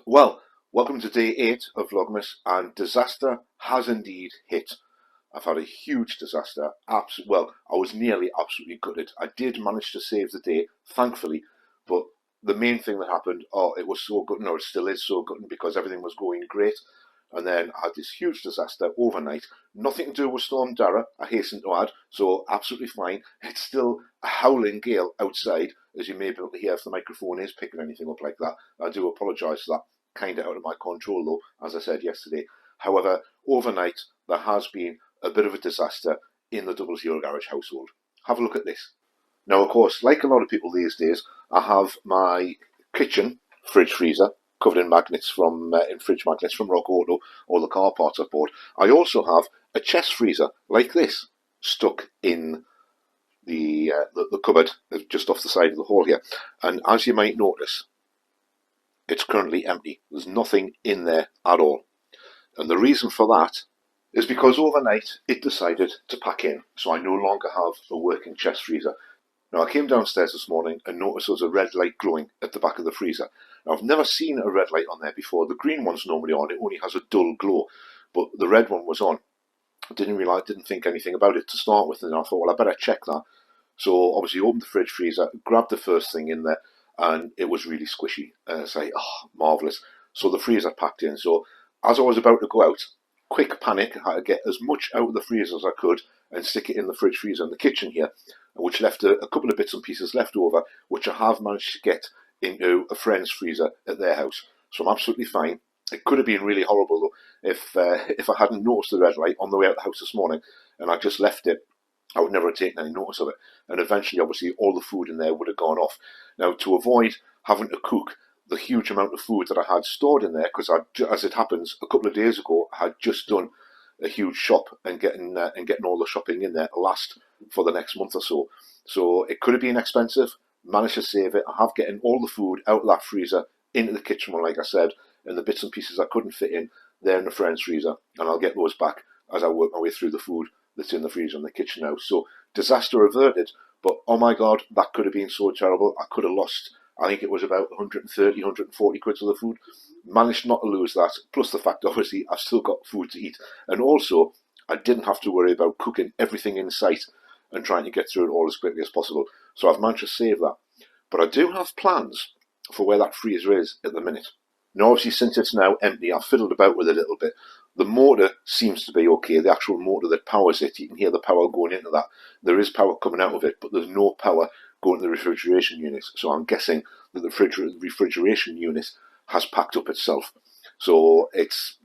Well, welcome to day 8 of Vlogmas, and disaster has indeed hit. I've had a huge disaster. Well, I was nearly absolutely gutted. I did manage to save the day, thankfully, but the main thing that happened, it was so gutting, or it still is so gutting, because everything was going great. And then I had this huge disaster overnight. Nothing to do with Storm Dara, I hasten to add, so absolutely fine. It's still a howling gale outside, as you may be able to hear if the microphone is picking anything up like that. I do apologise for that. Kind of out of my control, though, as I said yesterday. However, overnight, there has been a bit of a disaster in the Double Zero Garage household. Have a look at this. Now, of course, like a lot of people these days, I have my kitchen fridge freezer covered in magnets in fridge magnets from Rock Auto, or the car parts I bought. I also have a chest freezer like this stuck in the cupboard just off the side of the hall here. And as you might notice, it's currently empty. There's nothing in there at all. And the reason for that is because overnight it decided to pack in, so I no longer have a working chest freezer. Now, I came downstairs this morning and noticed there was a red light glowing at the back of the freezer. Now, I've never seen a red light on there before. The green one's normally on, it only has a dull glow, but the red one was on. I didn't think anything about it to start with, and I thought, well, I better check that. So obviously opened the fridge freezer, grabbed the first thing in there, and it was really squishy. It's like, oh, marvellous. So the freezer packed in. So as I was about to go out, quick panic, I had to get as much out of the freezer as I could and stick it in the fridge freezer in the kitchen here, which left a couple of bits and pieces left over, which I have managed to get into a friend's freezer at their house. So I'm absolutely fine. It could have been really horrible, though, if I hadn't noticed the red light on the way out of the house this morning and I just left it. I would never have taken any notice of it. And eventually, obviously, all the food in there would have gone off. Now, to avoid having to cook the huge amount of food that I had stored in there, because as it happens, a couple of days ago, I had just done a huge shop and getting all the shopping in there last for the next month or so. So it could have been expensive. Managed to save it. I have getting all the food out of that freezer into the kitchen one, like I said, and the bits and pieces I couldn't fit in, they're in the friend's freezer, and I'll get those back as I work my way through the food that's in the freezer in the kitchen now. So disaster averted, but oh my god, that could have been so terrible. I could have lost, I think it was about 130, 140 quid of the food. Managed not to lose that, plus the fact, obviously, I've still got food to eat. And also, I didn't have to worry about cooking everything in sight and trying to get through it all as quickly as possible. So I've managed to save that. But I do have plans for where that freezer is at the minute. Now, obviously, since it's now empty, I've fiddled about with it a little bit. The motor seems to be okay. The actual motor that powers it, you can hear the power going into that. There is power coming out of it, but there's no power going to the refrigeration unit. So I'm guessing that the refrigeration unit has packed up itself. So it's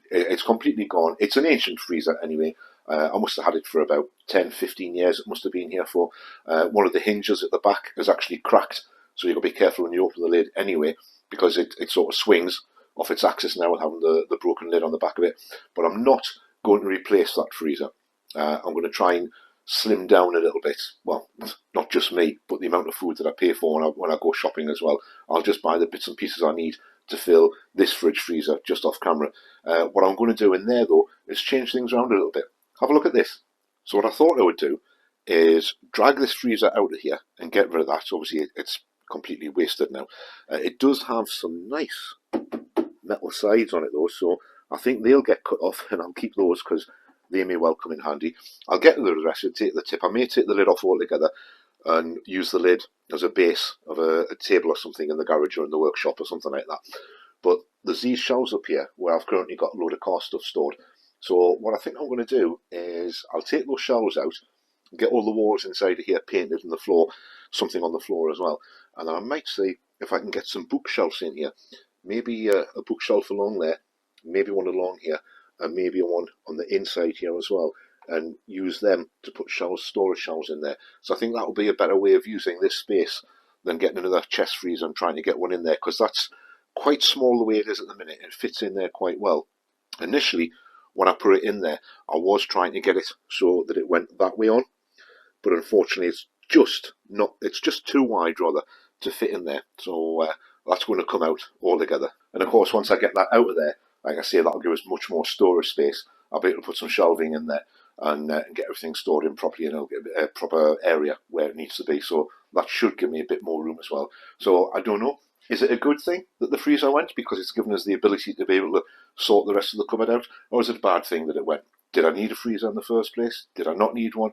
completely gone. It's an ancient freezer anyway. I must have had it for about 10, 15 years. It must have been here for. One of the hinges at the back is actually cracked. So you've got to be careful when you open the lid anyway, because it sort of swings off its axis now with having the broken lid on the back of it. But I'm not going to replace that freezer. I'm going to try and slim down a little bit. Well, not just me, but the amount of food that I pay for when I go shopping as well. I'll just buy the bits and pieces I need to fill this fridge freezer just off camera. What I'm going to do in there, though, is change things around a little bit. Have a look at this. So what I thought I would do is drag this freezer out of here and get rid of that. So obviously, it's completely wasted now. It does have some nice metal sides on it though, so I think they'll get cut off, and I'll keep those because they may well come in handy. I'll get the rest and take the tip. I may take the lid off altogether and use the lid as a base of a table or something in the garage or in the workshop or something like that. But there's these shelves up here where I've currently got a load of car stuff stored. So what I think I'm going to do is I'll take those shelves out, get all the walls inside of here painted, and the floor, something on the floor as well. And I might see if I can get some bookshelves in here. Maybe a bookshelf along there, maybe one along here, and maybe one on the inside here as well, and use them to put shelves, storage shelves in there. So I think that will be a better way of using this space than getting another chest freezer and trying to get one in there, because that's quite small the way it is at the minute. It fits in there quite well. Initially, when I put it in there, I was trying to get it so that it went that way on, but unfortunately it's just too wide rather to fit in there. So that's going to come out altogether. And of course, once I get that out of there, like I say, that'll give us much more storage space. I'll be able to put some shelving in there and get everything stored in properly, and it'll get a proper area where it needs to be. So that should give me a bit more room as well. So I don't know. Is it a good thing that the freezer went because it's given us the ability to be able to sort the rest of the cupboard out? Or is it a bad thing that it went? Did I need a freezer in the first place? Did I not need one?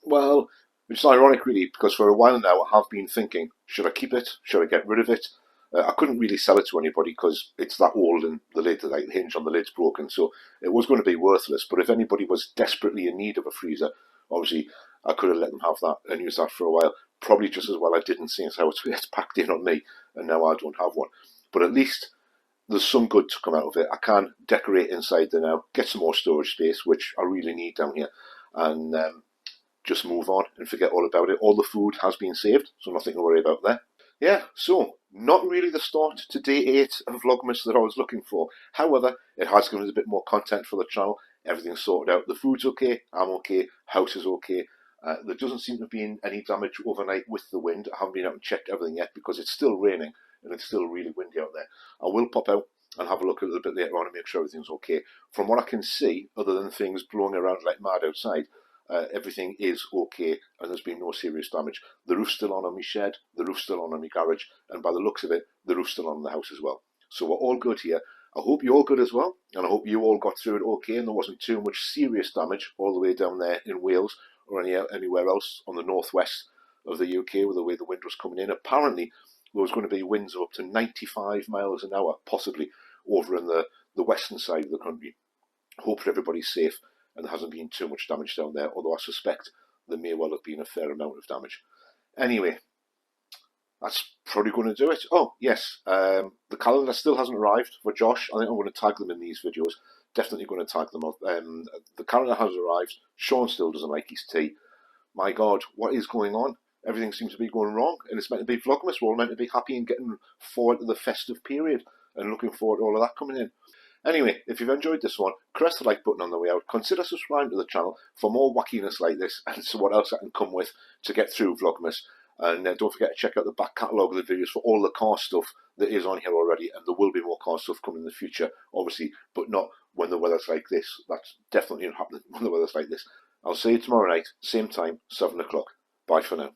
Well, it's ironic really, because for a while now I have been thinking, should I keep it? Should I get rid of it? I couldn't really sell it to anybody because it's that old and the lid, like the hinge on the lid's broken, so it was going to be worthless. But if anybody was desperately in need of a freezer, obviously I could have let them have that and used that for a while. Probably just as well I didn't, seeing as how it's packed in on me, and now I don't have one. But at least there's some good to come out of it. I can decorate inside there now, get some more storage space, which I really need down here, and just move on and forget all about it. All the food has been saved, so nothing to worry about there. Yeah, so not really the start to day 8 of Vlogmas that I was looking for. However, it has given us a bit more content for the channel. Everything's sorted out. The food's okay, I'm okay, house is okay. There doesn't seem to have been any damage overnight with the wind. I haven't been out and checked everything yet because it's still raining and it's still really windy out there. I will pop out and have a look a little bit later on and make sure everything's okay. From what I can see, other than things blowing around like mad outside, everything is okay and there's been no serious damage. The roof's still on my shed, the roof's still on my garage, and by the looks of it, the roof's still on the house as well. So we're all good here. I hope you're all good as well, and I hope you all got through it okay and there wasn't too much serious damage all the way down there in Wales or anywhere else on the northwest of the UK with the way the wind was coming in. Apparently, there was going to be winds of up to 95 miles an hour, possibly, over in the western side of the country. Hope that everybody's safe and there hasn't been too much damage down there, although I suspect there may well have been a fair amount of damage. Anyway, that's probably going to do it. Oh, yes, the calendar still hasn't arrived for Josh. I think I'm going to tag them in these videos. Definitely going to tag them up. The calendar has arrived. Sean still doesn't like his tea. My God, what is going on? Everything seems to be going wrong, and it's meant to be Vlogmas. We're all meant to be happy and getting forward to the festive period and looking forward to all of that coming in. Anyway, if you've enjoyed this one, press the like button on the way out. Consider subscribing to the channel for more wackiness like this and so what else I can come with to get through Vlogmas. And don't forget to check out the back catalogue of the videos for all the car stuff that is on here already, and there will be more car stuff coming in the future, obviously, but not when the weather's like this. That's definitely not happening when the weather's like this. I'll see you tomorrow night, same time, 7 o'clock. Bye for now.